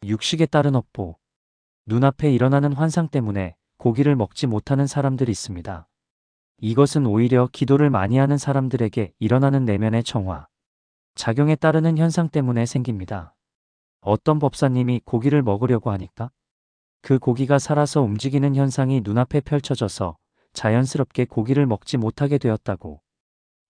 육식에 따른 업보. 눈앞에 일어나는 환상 때문에 고기를 먹지 못하는 사람들이 있습니다. 이것은 오히려 기도를 많이 하는 사람들에게 일어나는 내면의 정화, 작용에 따르는 현상 때문에 생깁니다. 어떤 법사님이 고기를 먹으려고 하니까 그 고기가 살아서 움직이는 현상이 눈앞에 펼쳐져서 자연스럽게 고기를 먹지 못하게 되었다고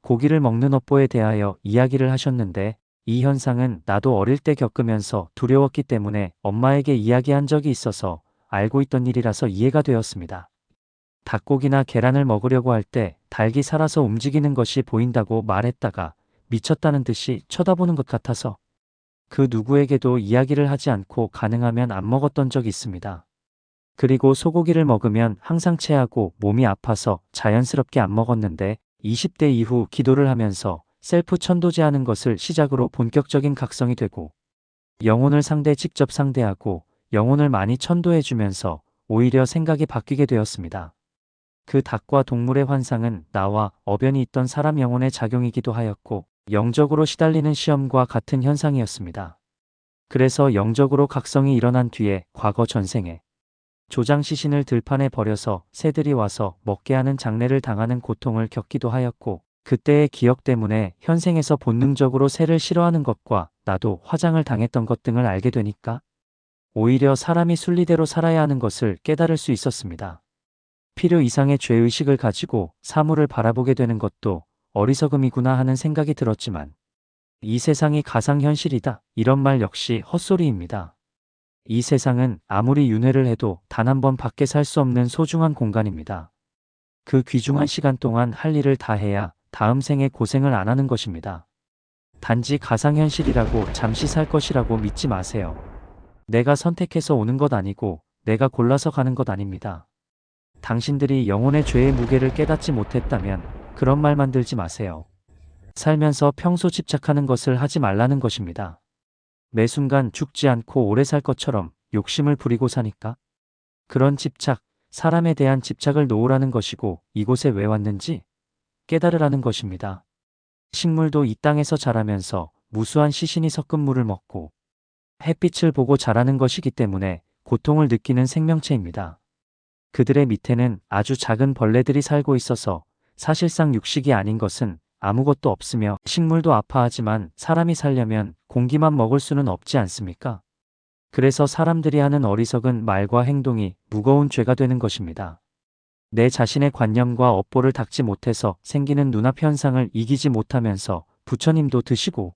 고기를 먹는 업보에 대하여 이야기를 하셨는데, 이 현상은 나도 어릴 때 겪으면서 두려웠기 때문에 엄마에게 이야기한 적이 있어서 알고 있던 일이라서 이해가 되었습니다. 닭고기나 계란을 먹으려고 할 때 닭이 살아서 움직이는 것이 보인다고 말했다가 미쳤다는 듯이 쳐다보는 것 같아서 그 누구에게도 이야기를 하지 않고 가능하면 안 먹었던 적이 있습니다. 그리고 소고기를 먹으면 항상 체하고 몸이 아파서 자연스럽게 안 먹었는데, 20대 이후 기도를 하면서 셀프 천도제하는 것을 시작으로 본격적인 각성이 되고 영혼을 직접 상대하고 영혼을 많이 천도해주면서 오히려 생각이 바뀌게 되었습니다. 그 닭과 동물의 환상은 나와 어변이 있던 사람 영혼의 작용이기도 하였고 영적으로 시달리는 시험과 같은 현상이었습니다. 그래서 영적으로 각성이 일어난 뒤에 과거 전생에 조장시신을 들판에 버려서 새들이 와서 먹게 하는 장례를 당하는 고통을 겪기도 하였고, 그때의 기억 때문에 현생에서 본능적으로 새를 싫어하는 것과 나도 화장을 당했던 것 등을 알게 되니까 오히려 사람이 순리대로 살아야 하는 것을 깨달을 수 있었습니다. 필요 이상의 죄의식을 가지고 사물을 바라보게 되는 것도 어리석음이구나 하는 생각이 들었지만, 이 세상이 가상현실이다, 이런 말 역시 헛소리입니다. 이 세상은 아무리 윤회를 해도 단 한 번 밖에 살 수 없는 소중한 공간입니다. 그 귀중한 시간 동안 할 일을 다 해야 다음 생에 고생을 안 하는 것입니다. 단지 가상현실이라고 잠시 살 것이라고 믿지 마세요. 내가 선택해서 오는 것 아니고 내가 골라서 가는 것 아닙니다. 당신들이 영혼의 죄의 무게를 깨닫지 못했다면 그런 말 만들지 마세요. 살면서 평소 집착하는 것을 하지 말라는 것입니다. 매 순간 죽지 않고 오래 살 것처럼 욕심을 부리고 사니까 그런 집착, 사람에 대한 집착을 놓으라는 것이고, 이곳에 왜 왔는지 깨달으라는 것입니다. 식물도 이 땅에서 자라면서 무수한 시신이 섞은 물을 먹고 햇빛을 보고 자라는 것이기 때문에 고통을 느끼는 생명체입니다. 그들의 밑에는 아주 작은 벌레들이 살고 있어서 사실상 육식이 아닌 것은 아무것도 없으며, 식물도 아파하지만 사람이 살려면 공기만 먹을 수는 없지 않습니까? 그래서 사람들이 하는 어리석은 말과 행동이 무거운 죄가 되는 것입니다. 내 자신의 관념과 업보를 닦지 못해서 생기는 눈앞 현상을 이기지 못하면서 부처님도 드시고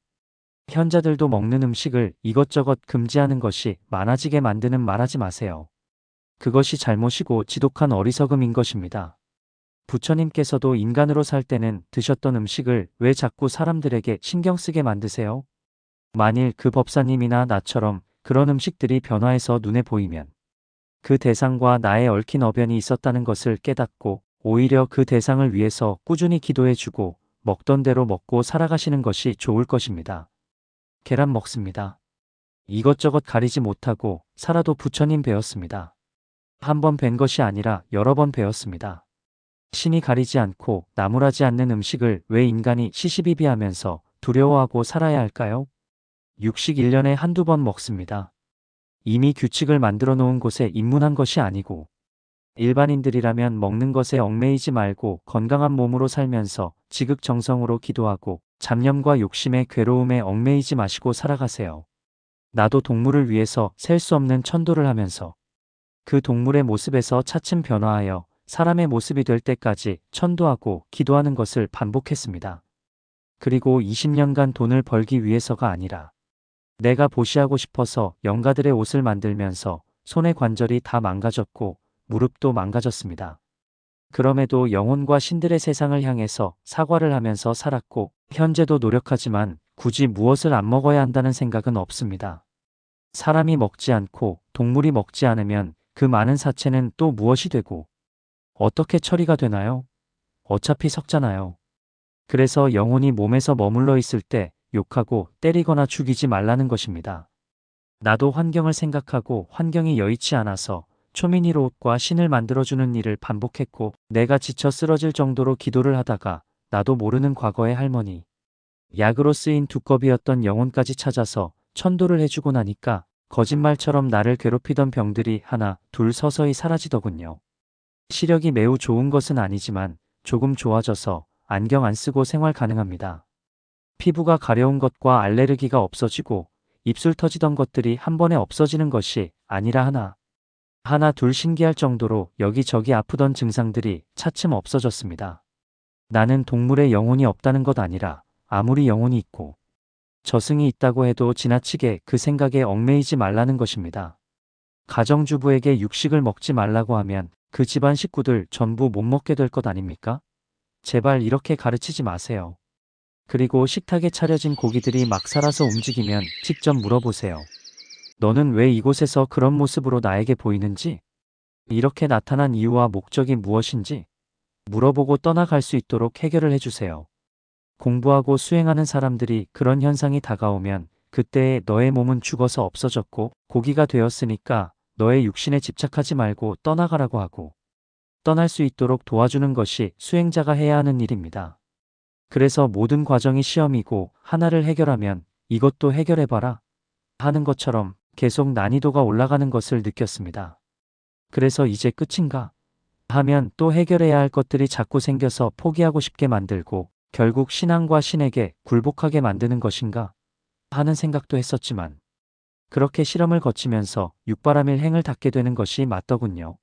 현자들도 먹는 음식을 이것저것 금지하는 것이 많아지게 만드는 말하지 마세요. 그것이 잘못이고 지독한 어리석음인 것입니다. 부처님께서도 인간으로 살 때는 드셨던 음식을 왜 자꾸 사람들에게 신경 쓰게 만드세요? 만일 그 법사님이나 나처럼 그런 음식들이 변화해서 눈에 보이면 그 대상과 나의 얽힌 어변이 있었다는 것을 깨닫고 오히려 그 대상을 위해서 꾸준히 기도해주고 먹던 대로 먹고 살아가시는 것이 좋을 것입니다. 계란 먹습니다. 이것저것 가리지 못하고 살아도 부처님 배웠습니다. 한 번 뵌 것이 아니라 여러 번 배웠습니다. 신이 가리지 않고 나무라지 않는 음식을 왜 인간이 시시비비하면서 두려워하고 살아야 할까요? 육식 1년에 한두 번 먹습니다. 이미 규칙을 만들어 놓은 곳에 입문한 것이 아니고, 일반인들이라면 먹는 것에 얽매이지 말고 건강한 몸으로 살면서 지극정성으로 기도하고 잡념과 욕심의 괴로움에 얽매이지 마시고 살아가세요. 나도 동물을 위해서 셀 수 없는 천도를 하면서 그 동물의 모습에서 차츰 변화하여 사람의 모습이 될 때까지 천도하고 기도하는 것을 반복했습니다. 그리고 20년간 돈을 벌기 위해서가 아니라 내가 보시하고 싶어서 영가들의 옷을 만들면서 손의 관절이 다 망가졌고 무릎도 망가졌습니다. 그럼에도 영혼과 신들의 세상을 향해서 사과를 하면서 살았고, 현재도 노력하지만 굳이 무엇을 안 먹어야 한다는 생각은 없습니다. 사람이 먹지 않고 동물이 먹지 않으면 그 많은 사체는 또 무엇이 되고 어떻게 처리가 되나요? 어차피 썩잖아요. 그래서 영혼이 몸에서 머물러 있을 때 욕하고 때리거나 죽이지 말라는 것입니다. 나도 환경을 생각하고 환경이 여의치 않아서 초미니로 옷과 신을 만들어주는 일을 반복했고, 내가 지쳐 쓰러질 정도로 기도를 하다가 나도 모르는 과거의 할머니, 약으로 쓰인 두꺼비였던 영혼까지 찾아서 천도를 해주고 나니까 거짓말처럼 나를 괴롭히던 병들이 하나, 둘 서서히 사라지더군요. 시력이 매우 좋은 것은 아니지만 조금 좋아져서 안경 안 쓰고 생활 가능합니다. 피부가 가려운 것과 알레르기가 없어지고 입술 터지던 것들이 한 번에 없어지는 것이 아니라 하나 둘 신기할 정도로 여기저기 아프던 증상들이 차츰 없어졌습니다. 나는 동물의 영혼이 없다는 것 아니라 아무리 영혼이 있고 저승이 있다고 해도 지나치게 그 생각에 얽매이지 말라는 것입니다. 가정주부에게 육식을 먹지 말라고 하면 그 집안 식구들 전부 못 먹게 될 것 아닙니까? 제발 이렇게 가르치지 마세요. 그리고 식탁에 차려진 고기들이 막 살아서 움직이면 직접 물어보세요. 너는 왜 이곳에서 그런 모습으로 나에게 보이는지? 이렇게 나타난 이유와 목적이 무엇인지 물어보고 떠나갈 수 있도록 해결을 해주세요. 공부하고 수행하는 사람들이 그런 현상이 다가오면 그때에 너의 몸은 죽어서 없어졌고 고기가 되었으니까 너의 육신에 집착하지 말고 떠나가라고 하고 떠날 수 있도록 도와주는 것이 수행자가 해야 하는 일입니다. 그래서 모든 과정이 시험이고 하나를 해결하면 이것도 해결해봐라 하는 것처럼 계속 난이도가 올라가는 것을 느꼈습니다. 그래서 이제 끝인가? 하면 또 해결해야 할 것들이 자꾸 생겨서 포기하고 싶게 만들고 결국 신앙과 신에게 굴복하게 만드는 것인가? 하는 생각도 했었지만 그렇게 실험을 거치면서 육바라밀 행을 닦게 되는 것이 맞더군요.